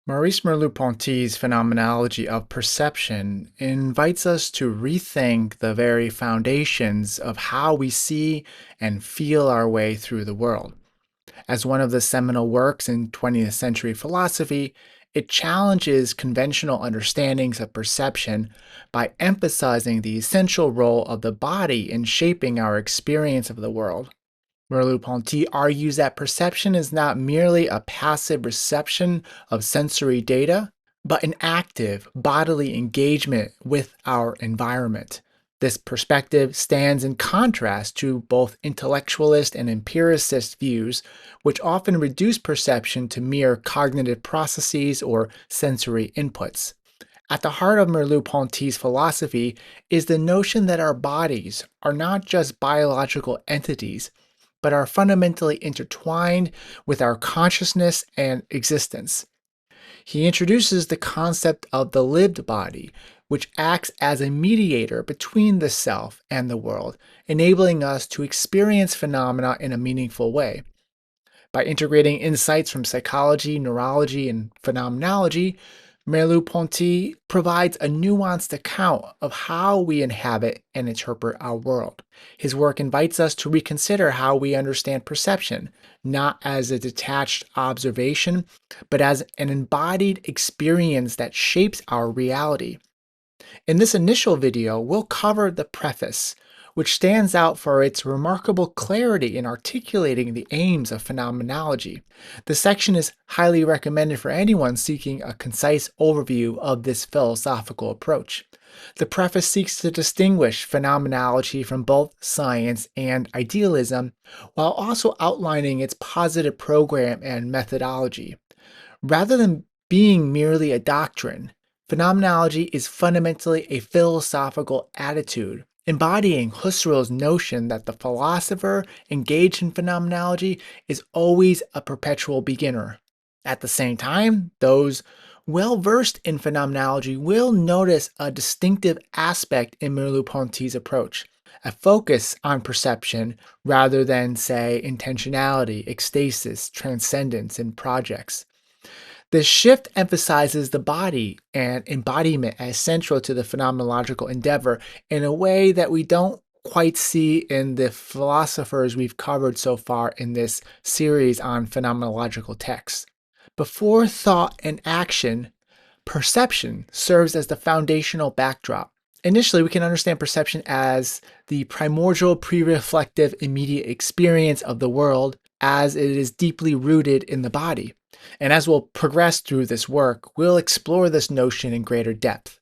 Maurice Merleau-Ponty's Phenomenology of Perception invites us to rethink the very foundations of how we see and feel our way through the world. As one of the seminal works in 20th century philosophy, it challenges conventional understandings of perception by emphasizing the essential role of the body in shaping our experience of the world. Merleau-Ponty argues that perception is not merely a passive reception of sensory data, but an active bodily engagement with our environment. This perspective stands in contrast to both intellectualist and empiricist views, which often reduce perception to mere cognitive processes or sensory inputs. At the heart of Merleau-Ponty's philosophy is the notion that our bodies are not just biological entities, but are fundamentally intertwined with our consciousness and existence. He introduces the concept of the lived body, which acts as a mediator between the self and the world, enabling us to experience phenomena in a meaningful way. By integrating insights from psychology, neurology, and phenomenology, Merleau-Ponty provides a nuanced account of how we inhabit and interpret our world. His work invites us to reconsider how we understand perception, not as a detached observation, but as an embodied experience that shapes our reality. In this initial video, we'll cover the preface, which stands out for its remarkable clarity in articulating the aims of phenomenology. The section is highly recommended for anyone seeking a concise overview of this philosophical approach. The preface seeks to distinguish phenomenology from both science and idealism, while also outlining its positive program and methodology. Rather than being merely a doctrine, phenomenology is fundamentally a philosophical attitude, embodying Husserl's notion that the philosopher engaged in phenomenology is always a perpetual beginner. At the same time, those well versed in phenomenology will notice a distinctive aspect in Merleau-Ponty's approach, a focus on perception rather than, say, intentionality, ecstasis, transcendence, and projects. This shift emphasizes the body and embodiment as central to the phenomenological endeavor in a way that we don't quite see in the philosophers we've covered so far in this series on phenomenological texts. Before thought and action, perception serves as the foundational backdrop. Initially, we can understand perception as the primordial, pre-reflective, immediate experience of the world as it is deeply rooted in the body. And as we'll progress through this work, we'll explore this notion in greater depth.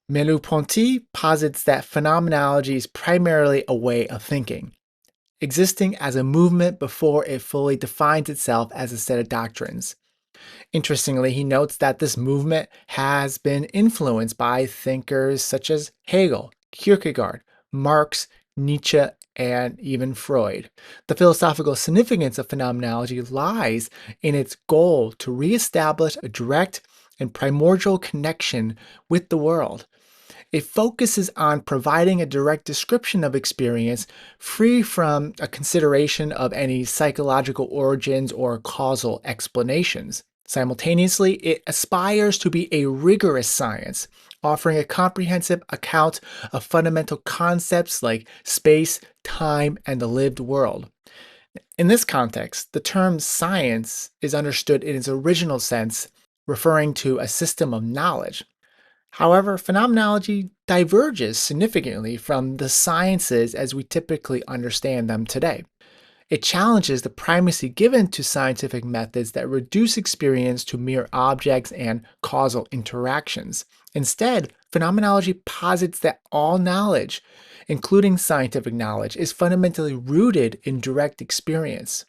Merleau-Ponty posits that phenomenology is primarily a way of thinking, existing as a movement before it fully defines itself as a set of doctrines. Interestingly, he notes that this movement has been influenced by thinkers such as Hegel, Kierkegaard, Marx, Nietzsche, and even Freud. The philosophical significance of phenomenology lies in its goal to reestablish a direct and primordial connection with the world. It focuses on providing a direct description of experience free from a consideration of any psychological origins or causal explanations. Simultaneously, it aspires to be a rigorous science, offering a comprehensive account of fundamental concepts like space, time, and the lived world. In this context, the term science is understood in its original sense, referring to a system of knowledge. However, phenomenology diverges significantly from the sciences as we typically understand them today. It challenges the primacy given to scientific methods that reduce experience to mere objects and causal interactions. Instead, phenomenology posits that all knowledge, including scientific knowledge, is fundamentally rooted in direct experience.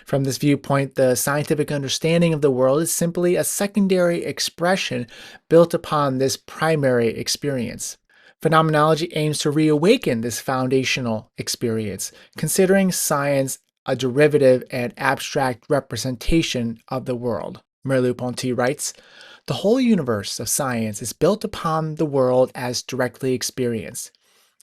From this viewpoint, the scientific understanding of the world is simply a secondary expression built upon this primary experience. Phenomenology aims to reawaken this foundational experience, considering science a derivative and abstract representation of the world. Merleau-Ponty writes, "The whole universe of science is built upon the world as directly experienced.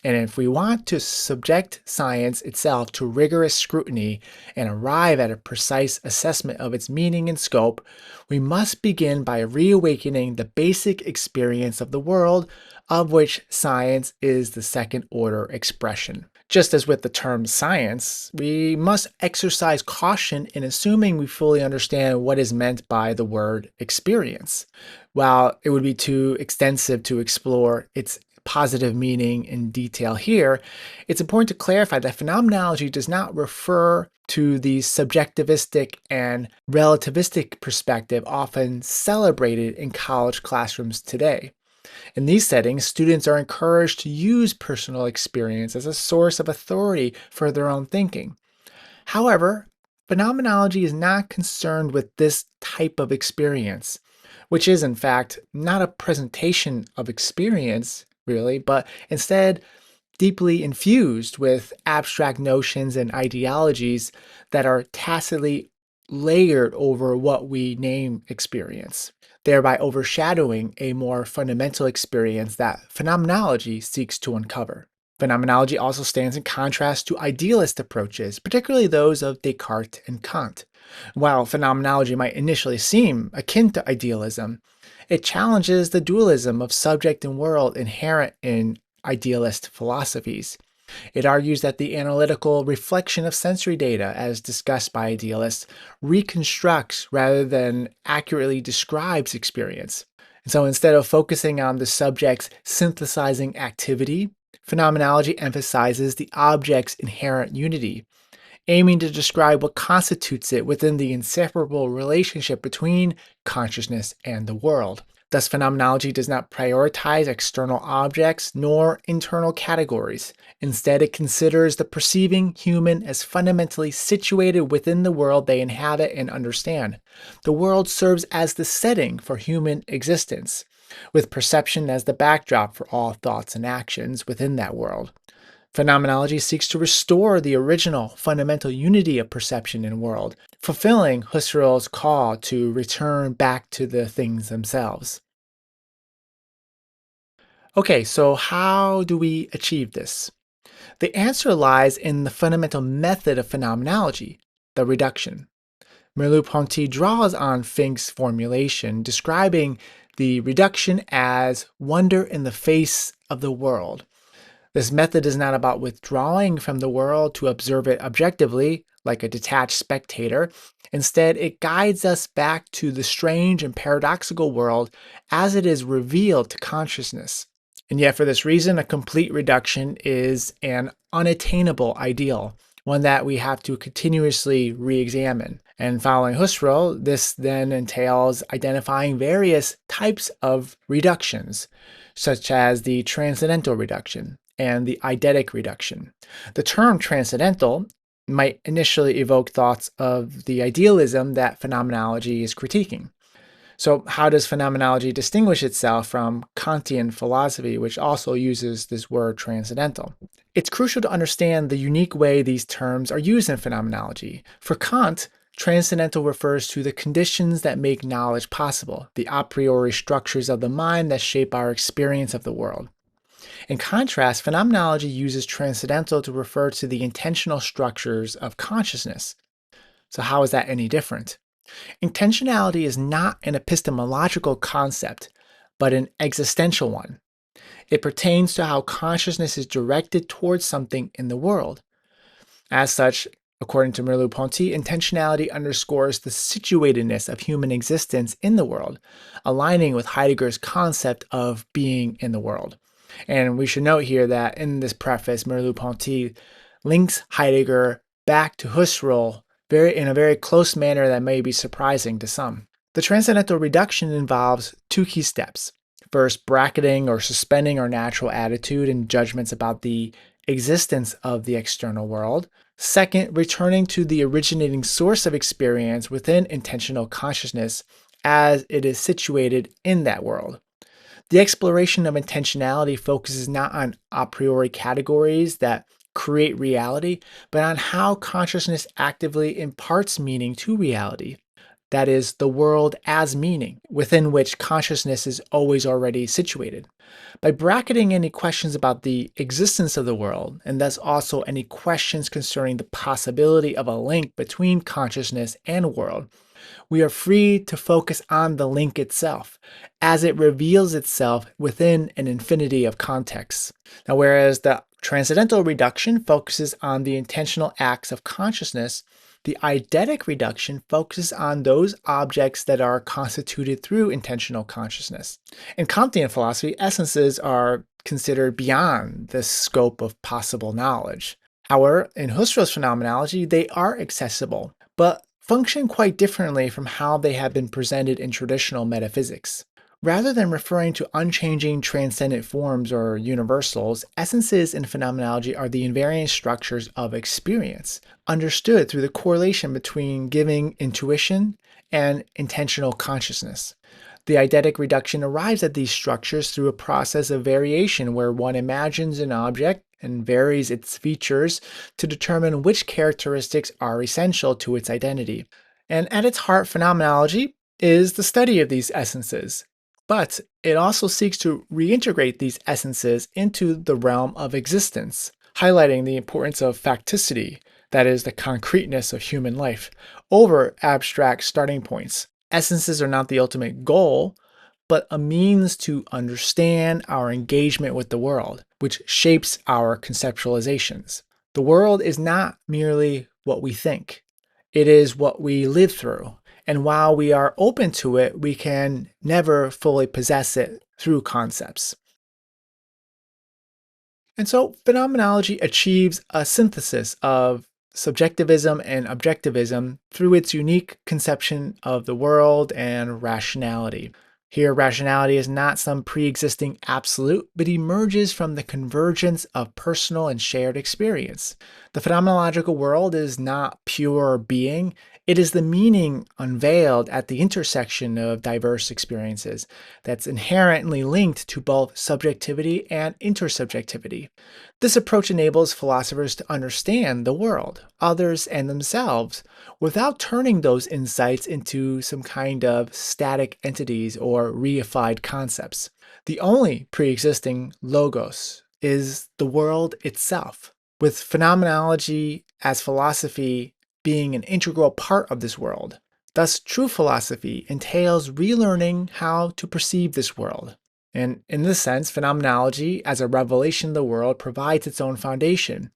And if we want to subject science itself to rigorous scrutiny and arrive at a precise assessment of its meaning and scope, we must begin by reawakening the basic experience of the world, of which science is the second order expression. Just as with the term science, we must exercise caution in assuming we fully understand what is meant by the word experience. While it would be too extensive to explore its positive meaning in detail here, it's important to clarify that phenomenology does not refer to the subjectivistic and relativistic perspective often celebrated in college classrooms today. In these settings, students are encouraged to use personal experience as a source of authority for their own thinking. However, phenomenology is not concerned with this type of experience, which is in fact not a presentation of experience, really, but instead deeply infused with abstract notions and ideologies that are tacitly layered over what we name experience, thereby overshadowing a more fundamental experience that phenomenology seeks to uncover. Phenomenology also stands in contrast to idealist approaches, particularly those of Descartes and Kant. While phenomenology might initially seem akin to idealism, it challenges the dualism of subject and world inherent in idealist philosophies. It argues that the analytical reflection of sensory data, as discussed by idealists, reconstructs rather than accurately describes experience. And so instead of focusing on the subject's synthesizing activity, phenomenology emphasizes the object's inherent unity, aiming to describe what constitutes it within the inseparable relationship between consciousness and the world. Thus, phenomenology does not prioritize external objects nor internal categories. Instead, it considers the perceiving human as fundamentally situated within the world they inhabit and understand. The world serves as the setting for human existence, with perception as the backdrop for all thoughts and actions within that world. Phenomenology seeks to restore the original fundamental unity of perception and world, fulfilling Husserl's call to return back to the things themselves. Okay, so how do we achieve this? The answer lies in the fundamental method of phenomenology, the reduction. Merleau-Ponty draws on Finck's formulation, describing the reduction as wonder in the face of the world. This method is not about withdrawing from the world to observe it objectively, like a detached spectator. Instead, it guides us back to the strange and paradoxical world as it is revealed to consciousness. And yet, for this reason, a complete reduction is an unattainable ideal, one that we have to continuously re examine. And following Husserl, this then entails identifying various types of reductions, such as the transcendental reduction and the eidetic reduction. The term transcendental might initially evoke thoughts of the idealism that phenomenology is critiquing. So, how does phenomenology distinguish itself from Kantian philosophy, which also uses this word transcendental? It's crucial to understand the unique way these terms are used in phenomenology. For Kant, transcendental refers to the conditions that make knowledge possible, the a priori structures of the mind that shape our experience of the world. In contrast, phenomenology uses transcendental to refer to the intentional structures of consciousness. So, how is that any different? Intentionality is not an epistemological concept, but an existential one. It pertains to how consciousness is directed towards something in the world. As such, according to Merleau-Ponty, intentionality underscores the situatedness of human existence in the world, aligning with Heidegger's concept of being in the world. And we should note here that in this preface, Merleau-Ponty links Heidegger back to Husserl in a very close manner that may be surprising to some. The transcendental reduction involves two key steps. First, bracketing or suspending our natural attitude and judgments about the existence of the external world. Second, returning to the originating source of experience within intentional consciousness as it is situated in that world. The exploration of intentionality focuses not on a priori categories that create reality, but on how consciousness actively imparts meaning to reality. that is, the world as meaning, within which consciousness is always already situated. By bracketing any questions about the existence of the world, and thus also any questions concerning the possibility of a link between consciousness and world, we are free to focus on the link itself, as it reveals itself within an infinity of contexts. Now, whereas the transcendental reduction focuses on the intentional acts of consciousness, the eidetic reduction focuses on those objects that are constituted through intentional consciousness. In Kantian philosophy, essences are considered beyond the scope of possible knowledge. However, in Husserl's phenomenology, they are accessible, but function quite differently from how they have been presented in traditional metaphysics. Rather than referring to unchanging transcendent forms or universals, essences in phenomenology are the invariant structures of experience, understood through the correlation between giving intuition and intentional consciousness. The eidetic reduction arrives at these structures through a process of variation where one imagines an object and varies its features to determine which characteristics are essential to its identity. And at its heart, phenomenology is the study of these essences. But it also seeks to reintegrate these essences into the realm of existence, highlighting the importance of facticity, that is, the concreteness of human life, over abstract starting points. Essences are not the ultimate goal, but a means to understand our engagement with the world, which shapes our conceptualizations. The world is not merely what we think, it is what we live through. And while we are open to it, we can never fully possess it through concepts. And so phenomenology achieves a synthesis of subjectivism and objectivism through its unique conception of the world and rationality. Here, rationality is not some pre existing absolute, but emerges from the convergence of personal and shared experience. The phenomenological world is not pure being, it is the meaning unveiled at the intersection of diverse experiences that's inherently linked to both subjectivity and intersubjectivity. This approach enables philosophers to understand the world, others, and themselves without turning those insights into some kind of static entities or reified concepts. The only pre existing logos is the world itself, with phenomenology as philosophy being an integral part of this world. Thus, true philosophy entails relearning how to perceive this world. And in this sense, phenomenology as a revelation of the world provides its own foundation.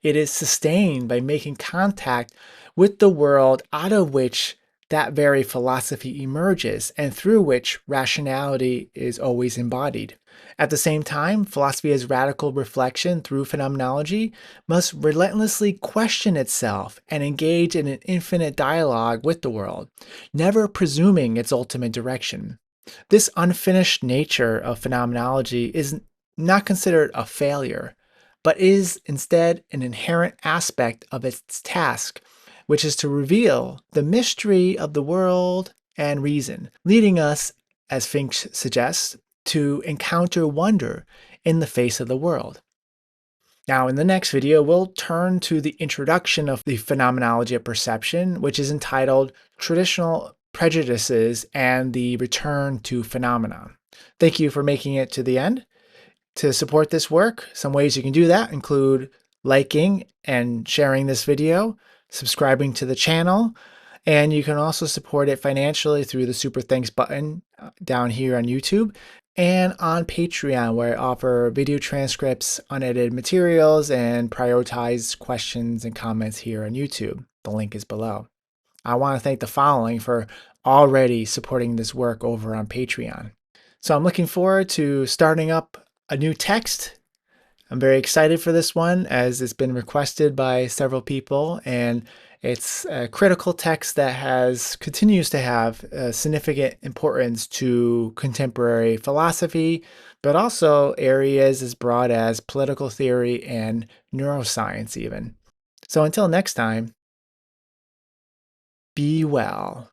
It is sustained by making contact with the world out of which that very philosophy emerges and through which rationality is always embodied. At the same time, philosophy as radical reflection through phenomenology must relentlessly question itself and engage in an infinite dialogue with the world, never presuming its ultimate direction. This unfinished nature of phenomenology is not considered a failure, but is instead an inherent aspect of its task, which is to reveal the mystery of the world and reason, leading us, as Fink suggests, to encounter wonder in the face of the world. Now, in the next video, we'll turn to the introduction of the phenomenology of perception, which is entitled Traditional Prejudices and the Return to Phenomena. Thank you for making it to the end. To support this work, some ways you can do that include liking and sharing this video, subscribing to the channel, and you can also support it financially through the Super Thanks button down here on YouTube and on Patreon, where I offer video transcripts, unedited materials, and prioritize questions and comments here on YouTube. The link is below. I want to thank the following for already supporting this work over on Patreon. So I'm looking forward to starting up a new text. I'm very excited for this one as it's been requested by several people, and it's a critical text that continues to have significant importance to contemporary philosophy, but also areas as broad as political theory and neuroscience even. So until next time, be well.